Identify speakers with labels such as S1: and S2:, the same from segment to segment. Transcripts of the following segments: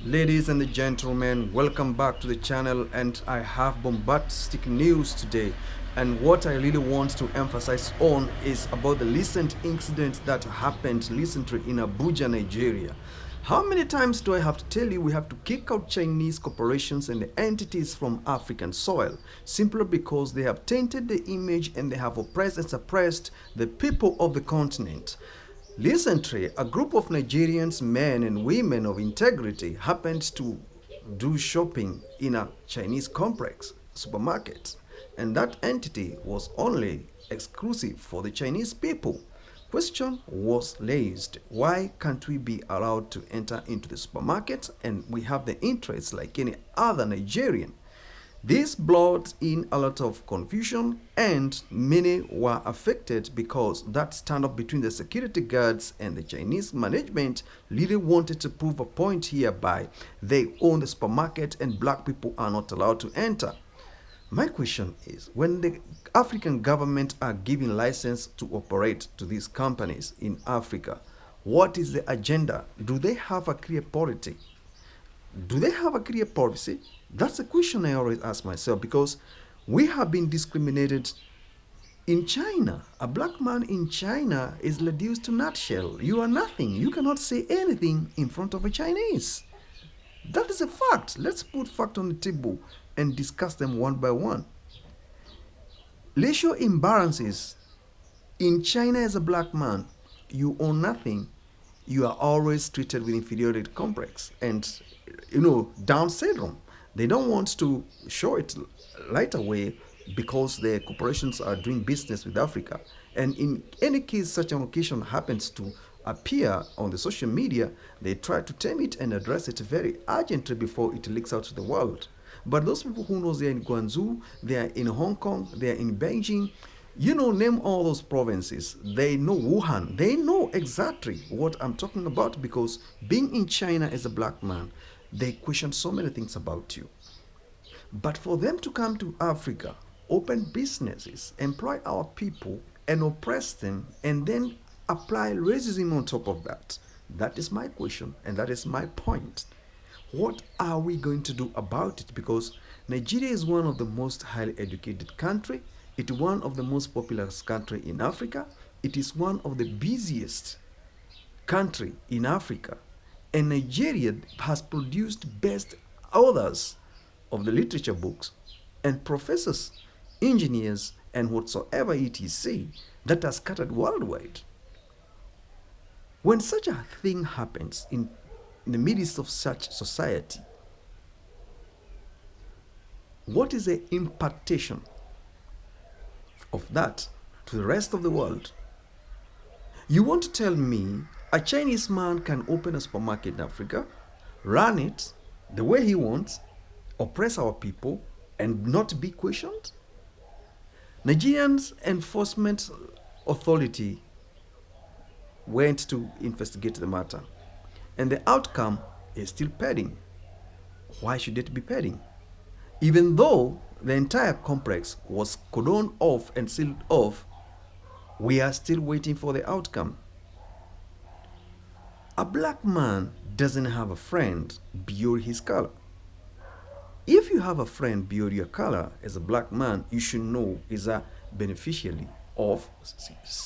S1: Ladies and gentlemen, welcome back to the channel, and I have bombastic news today. And what I really want to emphasize on is about the recent incident that happened recently in Abuja, Nigeria. How many times do I have to tell you we have to kick out Chinese corporations and the entities from African soil simply because they have tainted the image and they have oppressed and suppressed the people of the continent? Recently, a group of Nigerians, men and women of integrity, happened to do shopping in a Chinese complex supermarket, and that entity was only exclusive for the Chinese people. Question was raised: why can't we be allowed to enter into the supermarket and we have the interests like any other Nigerian? This brought in a lot of confusion, and many were affected because that standoff between the security guards and the Chinese management really wanted to prove a point hereby they own the supermarket and black people are not allowed to enter. My question is, when the African government are giving license to operate to these companies in Africa, what is the agenda? Do they have a clear policy? Do they have a clear policy? That's a question I always ask myself, because we have been discriminated in China. A black man in China is reduced to nutshell. You are nothing. You cannot say anything in front of a Chinese. That is a fact. Let's put fact on the table and discuss them one by one. Racial imbalances in China. As a black man, you own nothing. You are always treated with inferiority complex and Down syndrome. They don't want to show it right away because the corporations are doing business with Africa. And in any case such an occasion happens to appear on the social media, they try to tame it and address it very urgently before it leaks out to the world. But those people who knows they're in Guangzhou, they are in Hong Kong, they are in Beijing, name all those provinces. They know Wuhan. They know exactly what I'm talking about, because being in China as a black man, they question so many things about you. But for them to come to Africa, open businesses, employ our people, and oppress them, and then apply racism on top of that, that is my question, and that is my point. What are we going to do about it? Because Nigeria is one of the most highly educated country. It is one of the most populous country in Africa. It is one of the busiest country in Africa. And Nigeria has produced best authors of the literature books and professors, engineers, and whatsoever etc. that are scattered worldwide. When such a thing happens in the midst of such society, what is the impartation of that to the rest of the world? You want to tell me a Chinese man can open a supermarket in Africa, run it the way he wants, oppress our people, and not be questioned? Nigerian's enforcement authority went to investigate the matter, and the outcome is still pending. Why should it be pending? Even though the entire complex was cordoned off and sealed off, we are still waiting for the outcome. A black man doesn't have a friend beyond his color. If you have a friend beyond your color as a black man, you should know is a beneficiary of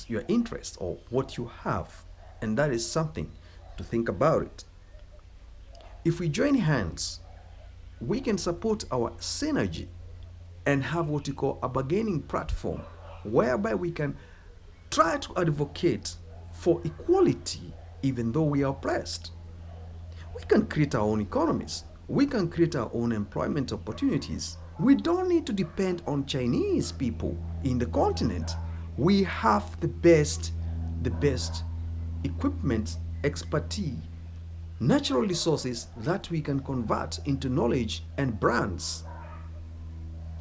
S1: your interest or what you have. And that is something to think about it. If we join hands, we can support our synergy and have what you call a bargaining platform, whereby we can try to advocate for equality even though we are oppressed. We can create our own economies. We can create our own employment opportunities. We don't need to depend on Chinese people in the continent. We have the best equipment, expertise, natural resources that we can convert into knowledge and brands.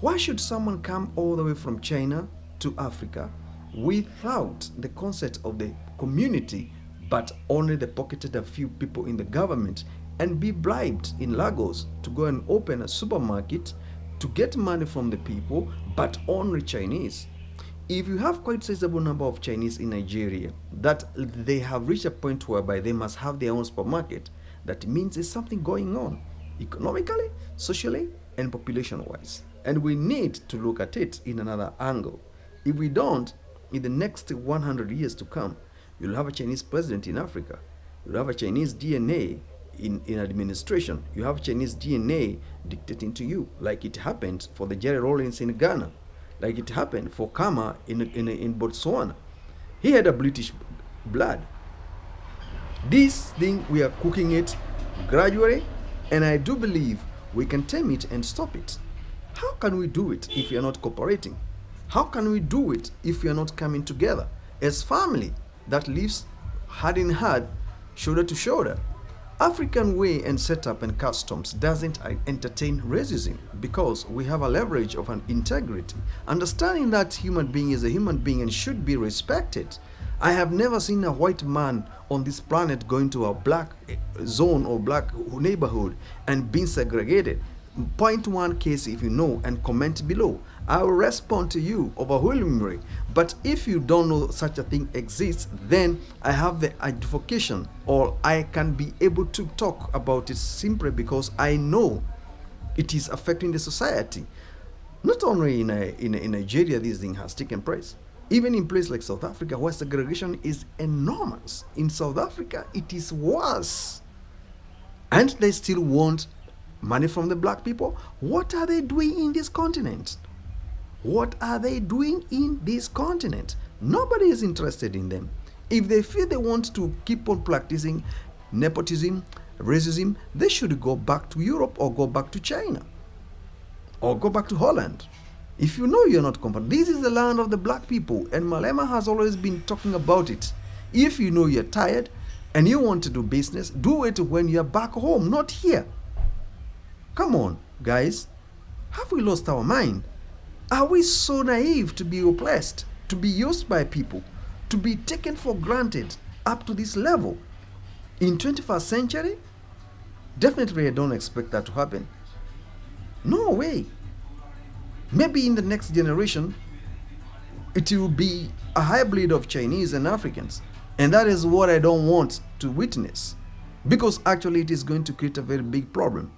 S1: Why should someone come all the way from China to Africa without the consent of the community, but only the pocketed a few people in the government, and be bribed in Lagos to go and open a supermarket to get money from the people, but only Chinese? If you have quite sizable number of Chinese in Nigeria, that they have reached a point whereby they must have their own supermarket, That means there's something going on economically, socially, and population wise. And we need to look at it in another angle. If we don't, in the next 100 years to come, you'll have a Chinese president in Africa. You'll have a Chinese DNA in administration. You have Chinese DNA dictating to you, like it happened for the Jerry Rawlings in Ghana, like it happened for Kama in Botswana. He had a British blood. This thing, we are cooking it gradually, and I do believe we can tame it and stop it. How can we do it if we are not cooperating? How can we do it if we are not coming together as family that lives hand in hand, shoulder to shoulder? African way and setup and customs doesn't entertain racism because we have a leverage of an integrity, understanding that human being is a human being and should be respected. I have never seen a white man on this planet going to a black zone or black neighborhood and being segregated. Point one case if you know and comment below. I will respond to you overwhelmingly. But if you don't know such a thing exists, then I have the advocation, or I can be able to talk about it simply because I know it is affecting the society. Not only in Nigeria this thing has taken place. Even in places like South Africa, where segregation is enormous. In South Africa, it is worse. And they still want money from the black people. What are they doing in this continent? What are they doing in this continent? Nobody is interested in them. If they feel they want to keep on practicing nepotism, racism, they should go back to Europe or go back to China or go back to Holland. If you know you're not comfortable, this is the land of the black people, and Malema has always been talking about it. If you know you're tired and you want to do business, do it when you're back home, not here. Come on, guys. Have we lost our mind? Are we so naive to be oppressed, to be used by people, to be taken for granted up to this level? In 21st century? Definitely I don't expect that to happen. No way. Maybe in the next generation, it will be a hybrid of Chinese and Africans. And that is what I don't want to witness. Because actually it is going to create a very big problem.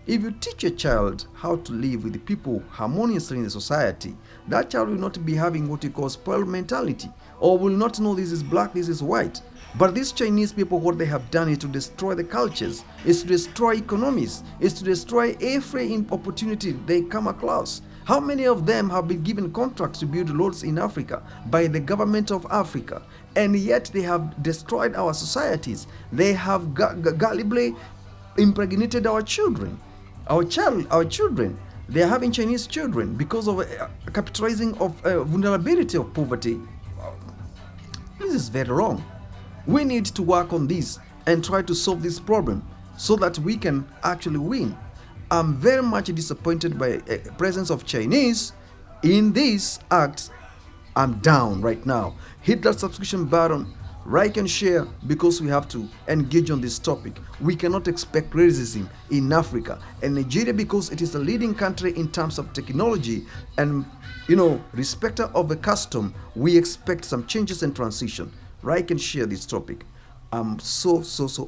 S1: If you teach a child how to live with the people harmoniously in the society, that child will not be having what you call spoiled mentality, or will not know this is black, this is white. But these Chinese people, what they have done is to destroy the cultures, is to destroy economies, is to destroy every opportunity they come across. How many of them have been given contracts to build roads in Africa by the government of Africa, and yet they have destroyed our societies? They have gullibly impregnated our children. Our children, they are having Chinese children because of capitalizing of vulnerability of poverty. This is very wrong. We need to work on this and try to solve this problem so that we can actually win. I'm very much disappointed by the presence of Chinese in this act. I'm down right now. Hit that subscription button, like and share, because we have to engage on this topic. We cannot expect racism in Africa and Nigeria, because it is a leading country in terms of technology and, respect of the custom. We expect some changes and transition. Like and share this topic. I'm so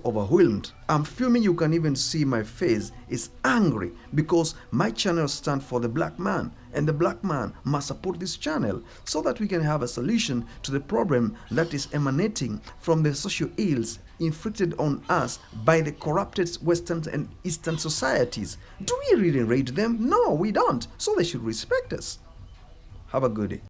S1: overwhelmed. I'm filming, you can even see my face is angry because my channel stands for the black man, and the black man must support this channel so that we can have a solution to the problem that is emanating from the social ills inflicted on us by the corrupted Western and Eastern societies. Do we really rate them? No, we don't. So they should respect us. Have a good day.